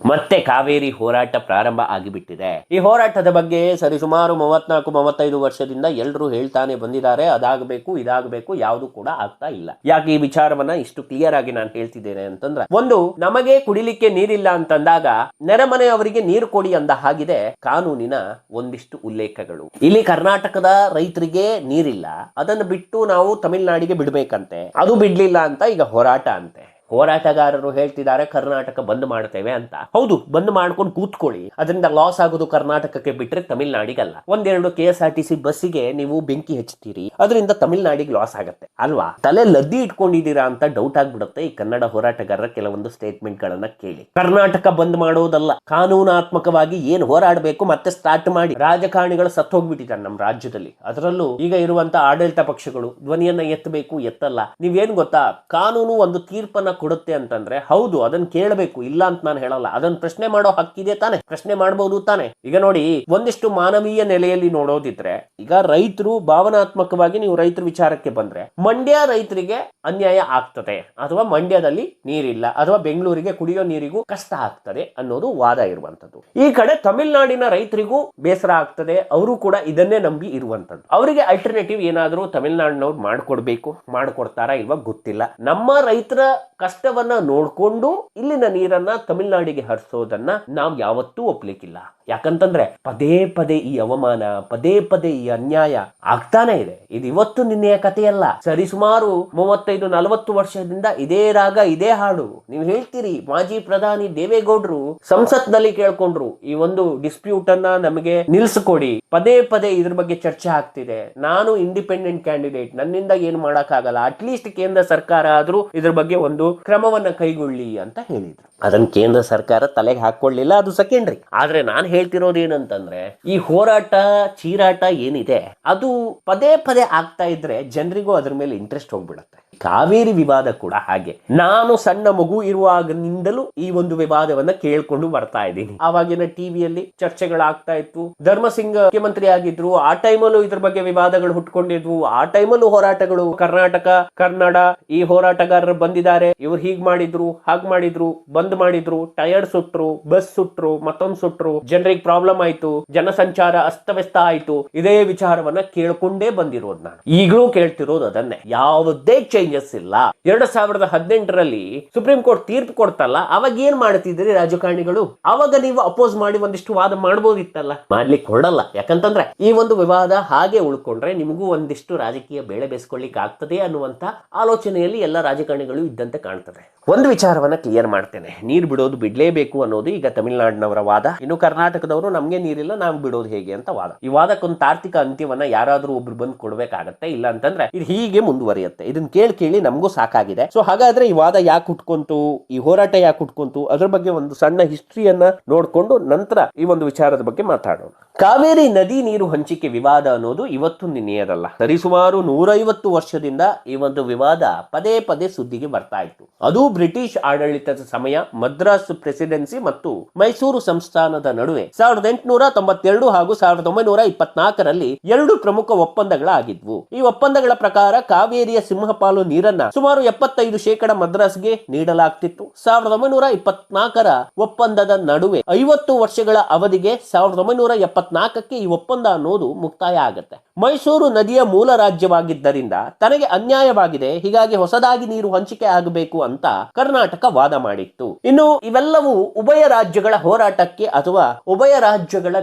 ಮತ್ತೆ ಕಾವೇರಿ ಹೋರಾಟ ಪ್ರಾರಂಭ ಆಗಿಬಿಟ್ಟಿದೆ. ಈ ಹೋರಾಟದ ಬಗ್ಗೆ ಸರಿಸುಮಾರು 34-35 ವರ್ಷದಿಂದ ಎಲ್ಲರೂ ಹೇಳ್ತಾನೆ ಬಂದಿದ್ದಾರೆ, ಅದಾಗಬೇಕು ಇದಾಗಬೇಕು, ಯಾವುದು ಕೂಡ ಆಗ್ತಾ ಇಲ್ಲ. ಯಾಕೆ ಈ ವಿಚಾರವನ್ನ ಇಷ್ಟು ಕ್ಲಿಯರ್ ಆಗಿ ನಾನು ಹೇಳ್ತಿದ್ದೇನೆ ಅಂತಂದ್ರೆ, ಒಂದು, ನಮಗೆ ಕುಡಿಲಿಕ್ಕೆ ನೀರಿಲ್ಲ ಅಂತಂದಾಗ ನೆರೆಮನೆಯವರಿಗೆ ನೀರು ಕೊಡಿ ಅಂದ ಹಾಗಿದೆ ಕಾನೂನಿನ ಒಂದಿಷ್ಟು ಉಲ್ಲೇಖಗಳು. ಇಲ್ಲಿ ಕರ್ನಾಟಕದ ರೈತರಿಗೆ ನೀರಿಲ್ಲ, ಅದನ್ನು ಬಿಟ್ಟು ನಾವು ತಮಿಳುನಾಡಿಗೆ ಬಿಡ್ಬೇಕಂತೆ, ಅದು ಬಿಡ್ಲಿಲ್ಲ ಅಂತ ಈಗ ಹೋರಾಟ ಅಂತೆ. ಹೋರಾಟಗಾರರು ಹೇಳ್ತಿದ್ದಾರೆ ಕರ್ನಾಟಕ ಬಂದ್ ಮಾಡ್ತೇವೆ ಅಂತ. ಹೌದು, ಬಂದ್ ಮಾಡ್ಕೊಂಡು ಕೂತ್ಕೊಳ್ಳಿ, ಅದರಿಂದ ಲಾಸ್ ಆಗೋದು ಕರ್ನಾಟಕಕ್ಕೆ ಬಿಟ್ರೆ ತಮಿಳ್ನಾಡಿಗಲ್ಲ. ಒಂದೆರಡು KSRTC ಬಸ್ಸಿಗೆ ನೀವು ಬೆಂಕಿ ಹಚ್ತೀರಿ, ಅದರಿಂದ ತಮಿಳ್ನಾಡಿಗೆ ಲಾಸ್ ಆಗತ್ತೆ ಅಲ್ವಾ? ತಲೆ ಲದ್ದಿ ಇಟ್ಕೊಂಡಿದ್ದೀರಾ ಅಂತ ಡೌಟ್ ಆಗ್ಬಿಡುತ್ತೆ ಈ ಕನ್ನಡ ಹೋರಾಟಗಾರರ ಕೆಲವೊಂದು ಸ್ಟೇಟ್ಮೆಂಟ್ ಗಳನ್ನ ಕೇಳಿ. ಕರ್ನಾಟಕ ಬಂದ್ ಮಾಡೋದಲ್ಲ, ಕಾನೂನಾತ್ಮಕವಾಗಿ ಏನ್ ಹೋರಾಡಬೇಕು ಮತ್ತೆ ಸ್ಟಾರ್ಟ್ ಮಾಡಿ. ರಾಜಕಾರಣಿಗಳು ಸತ್ತೋಗ್ಬಿಟ್ಟಿದ್ದಾರೆ ನಮ್ಮ ರಾಜ್ಯದಲ್ಲಿ, ಅದರಲ್ಲೂ ಈಗ ಇರುವಂತ ಆಡಳಿತ ಪಕ್ಷಗಳು ಧ್ವನಿಯನ್ನ ಎತ್ತಬೇಕು, ಎತ್ತಲ್ಲ. ನೀವೇನ್ ಗೊತ್ತಾ, ಕಾನೂನು ಒಂದು ತೀರ್ಪನ್ನ ಕೊಡುತ್ತೆ ಅಂತಂದ್ರೆ ಹೌದು ಅದನ್ನ ಕೇಳಬೇಕು, ಇಲ್ಲ ಅಂತ ನಾನು ಹೇಳಲ್ಲ. ಅದನ್ನ ಪ್ರಶ್ನೆ ಮಾಡೋ ಹಕ್ಕಿದೆ ತಾನೆ, ಪ್ರಶ್ನೆ ಮಾಡಬಹುದು ತಾನೆ. ಈಗ ನೋಡಿ, ಒಂದಿಷ್ಟು ಮಾನವೀಯ ನೆಲೆಯಲ್ಲಿ ನೋಡೋದಿದ್ರೆ, ಈಗ ರೈತರು ಭಾವನಾತ್ಮಕವಾಗಿ ನೀವು ರೈತರ ವಿಚಾರಕ್ಕೆ ಬಂದ್ರೆ, ಮಂಡ್ಯ ರೈತರಿಗೆ ಅನ್ಯಾಯ ಆಗ್ತದೆ, ಅಥವಾ ಮಂಡ್ಯದಲ್ಲಿ ನೀರಿಲ್ಲ, ಅಥವಾ ಬೆಂಗಳೂರಿಗೆ ಕುಡಿಯೋ ನೀರಿಗೂ ಕಷ್ಟ ಆಗ್ತದೆ ಅನ್ನೋದು ವಾದ ಇರುವಂತದ್ದು. ಈ ಕಡೆ ತಮಿಳುನಾಡಿನ ರೈತರಿಗೂ ಬೇಸರ ಆಗ್ತದೆ, ಅವರು ಕೂಡ ಇದನ್ನೇ ನಂಬಿ ಇರುವಂತದ್ದು. ಅವರಿಗೆ ಅಲ್ಟರ್ನೇಟಿವ್ ಏನಾದರೂ ತಮಿಳುನಾಡಿನವ್ರು ಮಾಡ್ಕೊಡ್ಬೇಕು, ಮಾಡ್ಕೊಡ್ತಾರಾ ಇಲ್ವಾ ಗೊತ್ತಿಲ್ಲ. ನಮ್ಮ ರೈತರ ಕಷ್ಟವನ್ನ ನೋಡ್ಕೊಂಡು ಇಲ್ಲಿನ ನೀರನ್ನ ತಮಿಳುನಾಡಿಗೆ ಹರಿಸೋದನ್ನ ನಾವು ಯಾವತ್ತೂ ಒಪ್ಲಿಕ್ಕಿಲ್ಲ. ಯಾಕಂತಂದ್ರೆ ಪದೇ ಪದೇ ಈ ಅವಮಾನ, ಪದೇ ಪದೇ ಈ ಅನ್ಯಾಯ ಆಗ್ತಾನೆ ಇದೆ. ಇದು ಇವತ್ತು ನಿನ್ನೆಯ ಕಥೆಯಲ್ಲ. ಸರಿಸುಮಾರು 35-40 ವರ್ಷದಿಂದ ಇದೇ ರಾಗ, ಇದೇ ಹಾಡು. ನೀವು ಹೇಳ್ತೀರಿ ಮಾಜಿ ಪ್ರಧಾನಿ ದೇವೇಗೌಡರು ಸಂಸತ್ನಲ್ಲಿ ಕೇಳ್ಕೊಂಡ್ರು, ಈ ಒಂದು ಡಿಸ್ಪ್ಯೂಟ್ ಅನ್ನ ನಮಗೆ ನಿಲ್ಸ್ಕೊಡಿ. ಪದೇ ಪದೇ ಇದ್ರ ಬಗ್ಗೆ ಚರ್ಚೆ ಆಗ್ತಿದೆ. ನಾನು ಇಂಡಿಪೆಂಡೆಂಟ್ ಕ್ಯಾಂಡಿಡೇಟ್, ನನ್ನಿಂದ ಏನು ಮಾಡಕ್ಕಾಗಲ್ಲ, ಅಟ್ಲೀಸ್ಟ್ ಕೇಂದ್ರ ಸರ್ಕಾರ ಆದ್ರೂ ಇದ್ರ ಬಗ್ಗೆ ಒಂದು ಕ್ರಮವನ್ನ ಕೈಗೊಳ್ಳಿ ಅಂತ ಹೇಳಿದ್ರು. ಅದನ್ನ ಕೇಂದ್ರ ಸರ್ಕಾರ ತಲೆಗೆ ಹಾಕೊಳ್ಳಿಲ್ಲ, ಅದು ಸೆಕೆಂಡ್ರಿ. ಆದ್ರೆ ನಾನು ಹೇಳ್ತಿರೋದು ಏನಂತಂದ್ರೆ, ಈ ಹೋರಾಟ ಚೀರಾಟ ಏನಿದೆ ಅದು ಪದೇ ಪದೇ ಆಗ್ತಾ ಇದ್ರೆ ಜನರಿಗೂ ಅದ್ರ ಮೇಲೆ ಇಂಟ್ರೆಸ್ಟ್ ಹೋಗ್ಬಿಡುತ್ತೆ. ಕಾವೇರಿ ವಿವಾದ ಕೂಡ ಹಾಗೆ. ನಾನು ಸಣ್ಣ ಮಗು ಇರುವಾಗಿನಿಂದಲೂ ಈ ಒಂದು ವಿವಾದವನ್ನ ಕೇಳ್ಕೊಂಡು ಬರ್ತಾ ಇದ್ದೀನಿ. ಆವಾಗಿನ ಟಿವಿಯಲ್ಲಿ ಚರ್ಚೆಗಳಾಗ್ತಾ ಇತ್ತು. ಧರ್ಮಸಿಂಗ್ ಮುಖ್ಯಮಂತ್ರಿ ಆಗಿದ್ರು, ಆ ಟೈಮಲ್ಲೂ ಇದ್ರ ಬಗ್ಗೆ ವಿವಾದಗಳು ಹುಟ್ಕೊಂಡಿದ್ವು. ಆ ಟೈಮಲ್ಲೂ ಹೋರಾಟಗಳು, ಕರ್ನಾಟಕ ಕನ್ನಡ ಈ ಹೋರಾಟಗಾರರು ಬಂದಿದ್ದಾರೆ, ಇವ್ರು ಹೀಗ್ ಮಾಡಿದ್ರು, ಹಾಗ್ ಮಾಡಿದ್ರು, ಬಂದ್ ಮಾಡಿದ್ರು, ಟೈರ್ ಸುಟ್ರು, ಬಸ್ ಸುಟ್ರು, ಮತ್ತೊಂದು ಸುಟ್ರು, ಜನರಿಗೆ ಪ್ರಾಬ್ಲಮ್ ಆಯ್ತು, ಜನಸಂಚಾರ ಅಸ್ತವ್ಯಸ್ತ ಆಯ್ತು. ಇದೇ ವಿಚಾರವನ್ನ ಕೇಳ್ಕೊಂಡೇ ಬಂದಿರೋದು ನಾನು. ಈಗಲೂ ಕೇಳ್ತಿರೋದು ಅದನ್ನೇ. ಯಾವುದೇ ಚೇಂಜಸ್ ಇಲ್ಲ. 2018ರಲ್ಲಿ ಸುಪ್ರೀಂ ಕೋರ್ಟ್ ತೀರ್ಪು ಕೊಡ್ತಲ್ಲ, ಅವಾಗ ಏನ್ ಮಾಡ್ತಿದ್ರಿ ರಾಜಕಾರಣಿಗಳು? ಅವಾಗ ನೀವು ಅಪೋಸ್ ಮಾಡಿ ಒಂದಿಷ್ಟು ವಾದ ಮಾಡ್ಬೋದಿತ್ತಲ್ಲ, ಮಾಡ್ಲಿಕ್ಕೆ ಹೊರಡಲ್ಲ. ಯಾಕಂತಂದ್ರೆ ಈ ಒಂದು ವಿವಾದ ಹಾಗೆ ಉಳ್ಕೊಂಡ್ರೆ ನಿಮಗೂ ಒಂದಿಷ್ಟು ರಾಜಕೀಯ ಬೇಳೆ ಬೇಯಿಸ್ಕೊಳ್ಳಿಕ್ ಆಗ್ತದೆ ಅನ್ನುವಂತ ಆಲೋಚನೆಯಲ್ಲಿ ಎಲ್ಲ ರಾಜಕಾರಣಿಗಳು ಇದ್ದಂತೆ ಕಾಣ್ತದೆ. ಒಂದು ವಿಚಾರವನ್ನ ಕ್ಲಿಯರ್ ಮಾಡ್ತೇನೆ, ನೀರು ಬಿಡೋದು ಬಿಡ್ಲೇಬೇಕು ಅನ್ನೋದು ಈಗ ತಮಿಳುನಾಡಿನವರ ವಾದ. ಇನ್ನು ಕರ್ನಾಟಕದವರು ನಮ್ಗೆ ನೀರಿಲ್ಲ, ನಾವು ಬಿಡೋದು ಹೇಗೆ ಅಂತ ವಾದ. ಈ ವಾದಕ್ಕೊಂದು ತಾರ್ಕಿಕ ಅಂತ್ಯವನ್ನ ಯಾರಾದ್ರೂ ಒಬ್ರು ಬಂದು ಕೊಡ್ಬೇಕಾಗತ್ತೆ, ಇಲ್ಲ ಅಂತಂದ್ರೆ ಇದು ಹೀಗೆ ಮುಂದುವರಿಯುತ್ತೆ. ಇದನ್ನ ಕೇಳಿ ನಮಗೂ ಸಾಕಾಗಿದೆ. ಸೊ ಹಾಗಾದ್ರೆ ಈ ವಾದ ಯಾಕೆ ಹುಟ್ಕೊಂತು, ಈ ಹೋರಾಟ ಯಾಕೆ ಹುಟ್ಕೊಂತು, ಅದ್ರ ಬಗ್ಗೆ ಒಂದು ಸಣ್ಣ ಹಿಸ್ಟ್ರಿಯನ್ನ ನೋಡ್ಕೊಂಡು ನಂತರ ಈ ಒಂದು ವಿಚಾರದ ಬಗ್ಗೆ ಮಾತಾಡೋಣ. ಕಾವೇರಿ ನದಿ ನೀರು ಹಂಚಿಕೆ ವಿವಾದ ಅನ್ನೋದು ಇವತ್ತು ನಿನ್ನೆಯದಲ್ಲ. ಸರಿಸುಮಾರು 150 ವರ್ಷದಿಂದ ಈ ಒಂದು ವಿವಾದ ಪದೇ ಪದೇ ಸುದ್ದಿಗೆ ಬರ್ತಾ ಇತ್ತು. ಅದು ಬ್ರಿಟಿಷ್ ಆಡಳಿತದ ಸಮಯ, ಮದ್ರಾಸ್ ಪ್ರೆಸಿಡೆನ್ಸಿ ಮತ್ತು ಮೈಸೂರು ಸಂಸ್ಥಾನದ ನಡುವೆ 1892 ಹಾಗೂ 1924ರಲ್ಲಿ 2 ಪ್ರಮುಖ ಒಪ್ಪಂದಗಳಾಗಿದ್ವು. ಈ ಒಪ್ಪಂದಗಳ ಪ್ರಕಾರ ಕಾವೇರಿಯ ಸಿಂಹಪಾಲು ನೀರನ್ನ ಸುಮಾರು 75% ಮದ್ರಾಸ್ಗೆ ನೀಡಲಾಗ್ತಿತ್ತು. 1924ರ ಒಪ್ಪಂದದ ನಡುವೆ 50 ವರ್ಷಗಳ ಅವಧಿಗೆ 1974ಕ್ಕೆ ಈ ಒಪ್ಪಂದ ಅನ್ನೋದು ಮುಕ್ತಾಯ ಆಗುತ್ತೆ. ಮೈಸೂರು ನದಿಯ ಮೂಲ ರಾಜ್ಯವಾಗಿದ್ದರಿಂದ ತನಗೆ ಅನ್ಯಾಯವಾಗಿದೆ, ಹೀಗಾಗಿ ಹೊಸದಾಗಿ ನೀರು ಹಂಚಿಕೆ ಆಗಬೇಕು ಅಂತ ಕರ್ನಾಟಕ ವಾದ ಮಾಡಿತ್ತು. ಇನ್ನು ಇವೆಲ್ಲವೂ ಉಭಯ ರಾಜ್ಯಗಳ ಹೋರಾಟಕ್ಕೆ ಅಥವಾ ಉಭಯ ರಾಜ್ಯಗಳ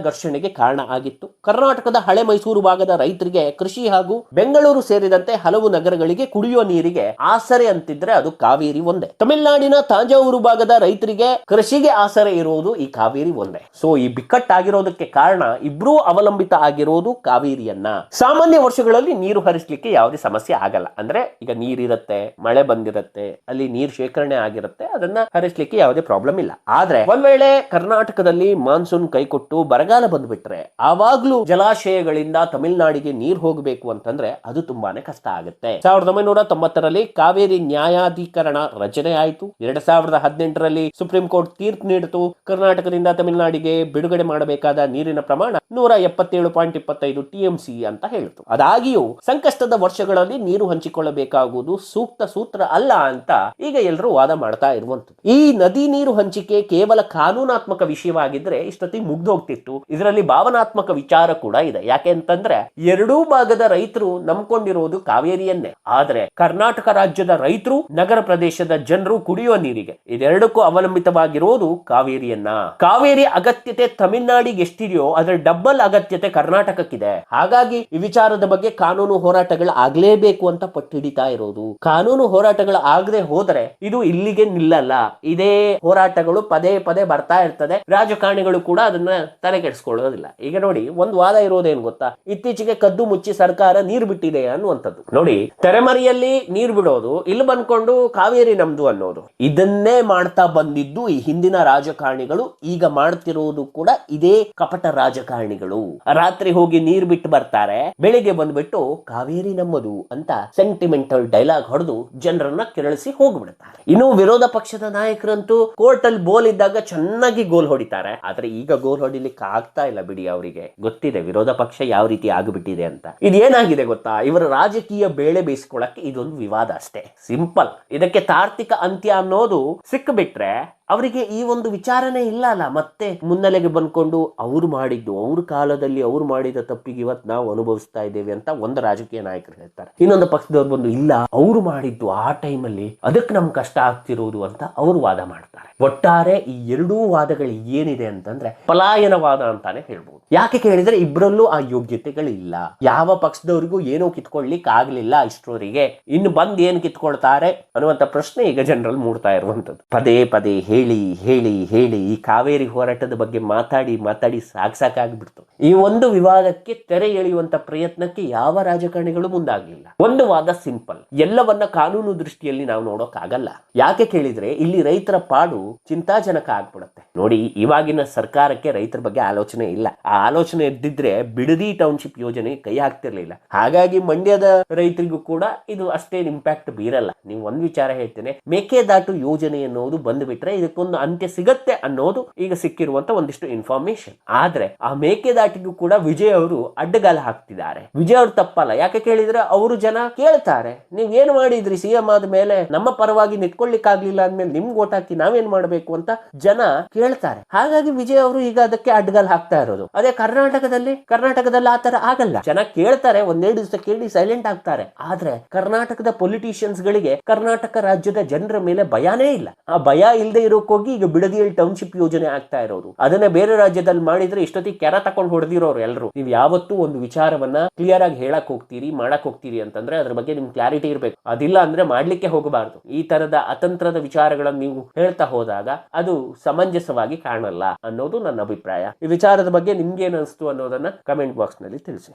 ಘರ್ಷಣೆಗೆ ಕಾರಣ ಆಗಿತ್ತು. ಕರ್ನಾಟಕದ ಹಳೆ ಮೈಸೂರು ಭಾಗದ ರೈತರಿಗೆ ಕೃಷಿ ಹಾಗೂ ಬೆಂಗಳೂರು ಸೇರಿದಂತೆ ಹಲವು ನಗರಗಳಿಗೆ ಕುಡಿಯುವ ನೀರಿಗೆ ಆಸರೆ ಅಂತಿದ್ರೆ ಅದು ಕಾವೇರಿ ಒಂದೇ. ತಮಿಳುನಾಡಿನ ತಾಂಜಾವೂರು ಭಾಗದ ರೈತರಿಗೆ ಕೃಷಿಗೆ ಆಸರೆ ಇರುವುದು ಈ ಕಾವೇರಿ ಒಂದೇ. ಸೊ ಈ ಬಿಕ್ಕಟ್ಟಾಗಿರೋದಕ್ಕೆ ಕಾರಣ ಇಬ್ರೂ ಅವಲಂಬಿತ ಆಗಿರೋದು ಕಾವೇರಿಯನ್ನ. ಸಾಮಾನ್ಯ ವರ್ಷಗಳಲ್ಲಿ ನೀರು ಹರಿಸಲಿಕ್ಕೆ ಯಾವುದೇ ಸಮಸ್ಯೆ ಆಗಲ್ಲ. ಅಂದ್ರೆ ಈಗ ನೀರಿರುತ್ತೆ, ಮಳೆ ಬಂದಿರುತ್ತೆ, ಅಲ್ಲಿ ನೀರು ಶೇಖರಣೆ ಆಗಿರುತ್ತೆ, ಅದನ್ನ ಹರಿಸಲಿಕ್ಕೆ ಯಾವುದೇ ಪ್ರಾಬ್ಲಮ್ ಇಲ್ಲ. ಆದ್ರೆ ಒಂದ್ ವೇಳೆ ಕರ್ನಾಟಕದಲ್ಲಿ ಮಾನ್ಸೂನ್ ಕೈಕೊಟ್ಟು ಬರಗಾಲ ಬಂದ್ಬಿಟ್ರೆ ಆವಾಗ್ಲೂ ಜಲಾಶಯಗಳಿಂದ ತಮಿಳುನಾಡಿಗೆ ನೀರು ಹೋಗಬೇಕು ಅಂತಂದ್ರೆ ಅದು ತುಂಬಾನೇ ಕಷ್ಟ ಆಗುತ್ತೆ. 1990ರಲ್ಲಿ ಕಾವೇರಿ ನ್ಯಾಯಾಧಿಕರಣ ರಚನೆ ಆಯಿತು. 2018ರಲ್ಲಿ ಸುಪ್ರೀಂ ಕೋರ್ಟ್ ತೀರ್ಪು ನೀಡಿತು. ಕರ್ನಾಟಕದಿಂದ ತಮಿಳುನಾಡಿಗೆ ಬಿಡುಗಡೆ ಮಾಡಬೇಕಾದ ನೀರಿನ ಪ್ರಮಾಣ 177.25 TMC ಅಂತ ಹೇಳಿತು. ಅದಾಗಿಯೂ ಸಂಕಷ್ಟದ ವರ್ಷಗಳಲ್ಲಿ ನೀರು ಹಂಚಿಕೊಳ್ಳಬೇಕಾಗುವುದು ಸೂಕ್ತ ಸೂತ್ರ ಅಲ್ಲ ಅಂತ ಈಗ ಎಲ್ಲರೂ ವಾದ ಮಾಡ್ತಾ ಇರುವಂತದ್ದು. ಈ ನದಿ ನೀರು ಹಂಚಿಕೆ ಕೇವಲ ಕಾನೂನಾತ್ಮಕ ವಿಷಯವಾಗಿದ್ರೆ ಇಷ್ಟೊತ್ತಿಗೆ ಮುಗ್ದೋಗ್ತಿತ್ತು. ಇದರಲ್ಲಿ ಭಾವನಾತ್ಮಕ ವಿಚಾರ ಕೂಡ ಇದೆ. ಯಾಕೆ ಅಂತಂದ್ರೆ ಎರಡೂ ಭಾಗದ ರೈತರು ನಂಬ್ಕೊಂಡಿರೋದು ಕಾವೇರಿಯನ್ನೇ. ಆದ್ರೆ ಕರ್ನಾಟಕ ರಾಜ್ಯದ ರೈತರು, ನಗರ ಪ್ರದೇಶದ ಜನರು ಕುಡಿಯುವ ನೀರಿಗೆ ಇದೆರಡಕ್ಕೂ ಅವಲಂಬಿತವಾಗಿರೋದು ಕಾವೇರಿಯನ್ನ. ಕಾವೇರಿ ಅಗತ್ಯತೆ ತಮಿಳುನಾಡಿಗೆ ಎಷ್ಟಿದೆಯೋ ಅದರ ಡಬಲ್ ಅಗತ್ಯತೆ ಕರ್ನಾಟಕಕ್ಕಿದೆ. ಹಾಗಾಗಿ ಈ ವಿಚಾರದ ಬಗ್ಗೆ ಕಾನೂನು ಹೋರಾಟಗಳು ಆಗ್ಲೇಬೇಕು ಅಂತ ಪಟ್ಟು ಹಿಡಿತಾ ಇರೋದು. ಕಾನೂನು ಹೋರಾಟಗಳು ಆಗದೆ ಹೋದರೆ ಇದು ಇಲ್ಲಿಗೆ ನಿಲ್ಲಲ್ಲ. ಇದೇ ಹೋರಾಟಗಳು ಪದೇ ಪದೇ ಬರ್ತಾ ಇರ್ತದೆ. ರಾಜಕಾರಣಿಗಳು ಕೂಡ ಅದನ್ನ ತಲೆ ಕೆಡಿಸ್ಕೊಳ್ಳೋದಿಲ್ಲ. ಈಗ ನೋಡಿ, ಒಂದು ವಾದ ಇರೋದೇನು ಗೊತ್ತಾ, ಇತ್ತೀಚೆಗೆ ಕದ್ದು ಮುಚ್ಚಿ ಸರ್ಕಾರ ನೀರು ಬಿಟ್ಟಿದೆ ಅನ್ನುವಂಥದ್ದು. ನೋಡಿ, ತೆರೆಮರೆಯಲ್ಲಿ ನೀರು ಬಿಡೋದು, ಇಲ್ಲಿ ಬಂದ್ಕೊಂಡು ಕಾವೇರಿ ನಮ್ದು ಅನ್ನೋದು, ಇದನ್ನೇ ಮಾಡ್ತಾ ಬಂದಿದ್ದು ಈ ಹಿಂದಿನ ರಾಜಕಾರಣಿಗಳು. ಈಗ ಮಾಡ್ತಿರೋದು ಕೂಡ ಇದೇ ಕಪಟ ರಾಜಕಾರಣಿಗಳು. ರಾತ್ರಿ ಹೋಗಿ ನೀರು ಬಿಟ್ಟು ಬರ್ತಾರೆ, ಬೆಳಿಗ್ಗೆ ಬಂದ್ಬಿಟ್ಟು ಕಾವೇರಿ ನಮ್ಮದು ಅಂತ ಸೆಂಟಿಮೆಂಟಲ್ ಡೈಲಾಗ್ ಹೊಡೆದು ಜನರನ್ನ ಕೆರಳಿಸಿ ಹೋಗ್ಬಿಡ್ತಾರೆ. ಇನ್ನು ವಿರೋಧ ಪಕ್ಷದ ನಾಯಕರಂತೂ ಕೋರ್ಟ್ ಅಲ್ಲಿ ಗೋಲ್ ಇದ್ದಾಗ ಚೆನ್ನಾಗಿ ಗೋಲ್ ಹೊಡಿತಾರೆ. ಆದ್ರೆ ಈಗ ಗೋಲ್ ಹೊಡಿಲಿಕ್ಕೆ ಆಗ್ತಾ ಇಲ್ಲ ಬಿಡಿ. ಅವರಿಗೆ ಗೊತ್ತಿದೆ ವಿರೋಧ ಪಕ್ಷ ಯಾವ ರೀತಿ ಆಗಿಬಿಟ್ಟಿದೆ ಅಂತ. ಇದೇನಾಗಿದೆ ಗೊತ್ತಾ, ಇವರ ರಾಜಕೀಯ ಬೇಳೆ ಬೇಯಿಸ್ಕೊಳಕ್ಕೆ ಇದೊಂದು ವಿವಾದ ಅಷ್ಟೇ, ಸಿಂಪಲ್. ಇದಕ್ಕೆ ತಾರ್ಕಿಕ ಅಂತ್ಯ ಅನ್ನೋದು ಸಿಕ್ಬಿಟ್ರೆ ಅವರಿಗೆ ಈ ಒಂದು ವಿಚಾರನೇ ಇಲ್ಲ ಅಲ್ಲ. ಮತ್ತೆ ಮುನ್ನೆಲೆಗೆ ಬಂದ್ಕೊಂಡು ಅವ್ರು ಮಾಡಿದ್ದು, ಅವ್ರ ಕಾಲದಲ್ಲಿ ಅವ್ರು ಮಾಡಿದ ತಪ್ಪಿಗೆ ಇವತ್ತು ನಾವು ಅನುಭವಿಸ್ತಾ ಇದ್ದೇವೆ ಅಂತ ಒಂದು ರಾಜಕೀಯ ನಾಯಕರು ಹೇಳ್ತಾರೆ. ಇನ್ನೊಂದು ಪಕ್ಷದವ್ರು ಬಂದು ಇಲ್ಲ, ಅವ್ರು ಮಾಡಿದ್ದು ಆ ಟೈಮಲ್ಲಿ ಅದಕ್ಕೆ ನಮ್ಗೆ ಕಷ್ಟ ಆಗ್ತಿರೋದು ಅಂತ ಅವರು ವಾದ ಮಾಡ್ತಾರೆ. ಒಟ್ಟಾರೆ ಈ ಎರಡೂ ವಾದಗಳು ಏನಿದೆ ಅಂತಂದ್ರೆ ಪಲಾಯನವಾದ ಅಂತಾನೆ ಹೇಳ್ಬೋದು. ಯಾಕೆ ಕೇಳಿದ್ರೆ ಇಬ್ಬರಲ್ಲೂ ಆ ಯೋಗ್ಯತೆಗಳಿಲ್ಲ. ಯಾವ ಪಕ್ಷದವರಿಗೂ ಏನೋ ಕಿತ್ಕೊಳ್ಲಿಕ್ಕೆ ಆಗ್ಲಿಲ್ಲ ಇಷ್ಟರವರೆಗೆ, ಇನ್ನು ಬಂದ್ ಏನ್ ಕಿತ್ಕೊಳ್ತಾರೆ ಅನ್ನುವಂತ ಪ್ರಶ್ನೆ ಈಗ ಜನರಲ್ಲಿ ಮೂಡ್ತಾ ಇರುವಂತದ್ದು. ಪದೇ ಪದೇ ಹೇಳಿ ಹೇಳಿ ಹೇಳಿ ಈ ಕಾವೇರಿ ಹೋರಾಟದ ಬಗ್ಗೆ ಮಾತಾಡಿ ಮಾತಾಡಿ ಸಾಕಾಗ್ಬಿಡ್ತು. ಈ ಒಂದು ವಿವಾದಕ್ಕೆ ತೆರೆ ಎಳೆಯುವಂತ ಪ್ರಯತ್ನಕ್ಕೆ ಯಾವ ರಾಜಕಾರಣಿಗಳು ಮುಂದಾಗಲಿಲ್ಲ. ಒಂದು ವಾದ ಸಿಂಪಲ್, ಎಲ್ಲವನ್ನ ಕಾನೂನು ದೃಷ್ಟಿಯಲ್ಲಿ ನಾವು ನೋಡೋಕ್ ಆಗಲ್ಲ. ಯಾಕೆ ಕೇಳಿದ್ರೆ ಇಲ್ಲಿ ರೈತರ ಪಾಡು ಚಿಂತಾಜನಕ ಆಗ್ಬಿಡುತ್ತೆ. ನೋಡಿ, ಇವಾಗಿನ ಸರ್ಕಾರಕ್ಕೆ ರೈತರ ಬಗ್ಗೆ ಆಲೋಚನೆ ಇಲ್ಲ. ಆ ಆಲೋಚನೆ ಇದ್ದಿದ್ರೆ ಬಿಡದಿ ಟೌನ್ಶಿಪ್ ಯೋಜನೆ ಕೈ ಹಾಕ್ತಿರ್ಲಿಲ್ಲ. ಹಾಗಾಗಿ ಮಂಡ್ಯದ ರೈತರಿಗೂ ಕೂಡ ಇದು ಅಷ್ಟೇನು ಇಂಪ್ಯಾಕ್ಟ್ ಬೀರಲ್ಲ. ನೀವು ಒಂದ್ ವಿಚಾರ ಹೇಳ್ತೇನೆ, ಮೇಕೆದಾಟು ಯೋಜನೆ ಅನ್ನೋದು ಬಂದ್ಬಿಟ್ರೆ ಇದಕ್ಕೊಂದು ಅಂತ್ಯ ಸಿಗತ್ತೆ ಅನ್ನೋದು ಈಗ ಸಿಕ್ಕಿರುವಂತ ಒಂದಿಷ್ಟು ಇನ್ಫಾರ್ಮೇಶನ್. ಆದ್ರೆ ಆ ಮೇಕೆದಾಟಿಗೂ ಕೂಡ ವಿಜಯ್ ಅವರು ಅಡ್ಡಗಾಲ ಹಾಕ್ತಿದ್ದಾರೆ. ವಿಜಯ್ ಅವ್ರು ತಪ್ಪಲ್ಲ. ಯಾಕೆ ಕೇಳಿದ್ರೆ ಅವರು ಜನ ಕೇಳ್ತಾರೆ, ನೀವ್ ಏನ್ ಮಾಡಿದ್ರಿ ಸಿಎಂ ಆದ ಮೇಲೆ, ನಮ್ಮ ಪರವಾಗಿ ನಿಂತ್ಕೊಳ್ಳಿಕ್ ಆಗ್ಲಿಲ್ಲ ಅಂದ್ಮೇಲೆ ನಿಮ್ಗೆ ಓಟ್ ಹಾಕಿ ನಾವೇನ್ ಮಾಡ್ಬೇಕು ಅಂತ ಜನ ಕೇಳ್ತಾರೆ. ಹಾಗಾಗಿ ವಿಜಯ್ ಅವರು ಈಗ ಅದಕ್ಕೆ ಅಡ್ಡಗಾಲ ಹಾಕ್ತಾ ಇರೋದು. ಅದೇ ಕರ್ನಾಟಕದಲ್ಲಿ ಆತರ ಆಗಲ್ಲ. ಜನ ಕೇಳ್ತಾರೆ, ಒಂದೆರಡು ದಿವಸ ಕೇಳಿ ಸೈಲೆಂಟ್ ಆಗ್ತಾರೆ. ಆದ್ರೆ ಕರ್ನಾಟಕದ ಪೊಲಿಟಿಷಿಯನ್ಸ್ ಗಳಿಗೆ ಕರ್ನಾಟಕ ರಾಜ್ಯದ ಜನರ ಮೇಲೆ ಭಯನೇ ಇಲ್ಲ. ಆ ಭಯ ಇಲ್ಲದೆ ಇರೋಕ್ಕೋಗಿ ಈಗ ಬಿಡದಿಯಲ್ಲಿ ಟೌನ್ಶಿಪ್ ಯೋಜನೆ ಆಗ್ತಾ ಇರೋದು. ಅದನ್ನ ಬೇರೆ ರಾಜ್ಯದಲ್ಲಿ ಮಾಡಿದ್ರೆ ಇಷ್ಟೊತ್ತಿಗೆ ಕೆರ ತಕೊಂಡು ಹೊಡೆದಿರೋರು ಎಲ್ಲರೂ. ನೀವು ಯಾವತ್ತೂ ಒಂದು ವಿಚಾರವನ್ನ ಕ್ಲಿಯರ್ ಆಗಿ ಹೇಳಕ್ ಹೋಗ್ತೀರಿ, ಮಾಡಕ್ ಹೋಗ್ತೀರಿ ಅಂತಂದ್ರೆ ಅದ್ರ ಬಗ್ಗೆ ನಿಮ್ಗೆ ಕ್ಲಾರಿಟಿ ಇರಬೇಕು. ಅದಿಲ್ಲ ಅಂದ್ರೆ ಮಾಡ್ಲಿಕ್ಕೆ ಹೋಗಬಾರ್ದು. ಈ ತರದ ಅತಂತ್ರದ ವಿಚಾರಗಳನ್ನು ನೀವು ಹೇಳ್ತಾ ಹೋದಾಗ ಅದು ಸಮಂಜಸವಾಗಿ ಕಾಣಲ್ಲ ಅನ್ನೋದು ನನ್ನ ಅಭಿಪ್ರಾಯ. ಈ ವಿಚಾರದ ಬಗ್ಗೆ ನಿಮ್ಗೆ ಏನ್ ಅನಿಸ್ತು ಅನ್ನೋದನ್ನ ಕಮೆಂಟ್ ಬಾಕ್ಸ್ ನಲ್ಲಿ ತಿಳಿಸಿ.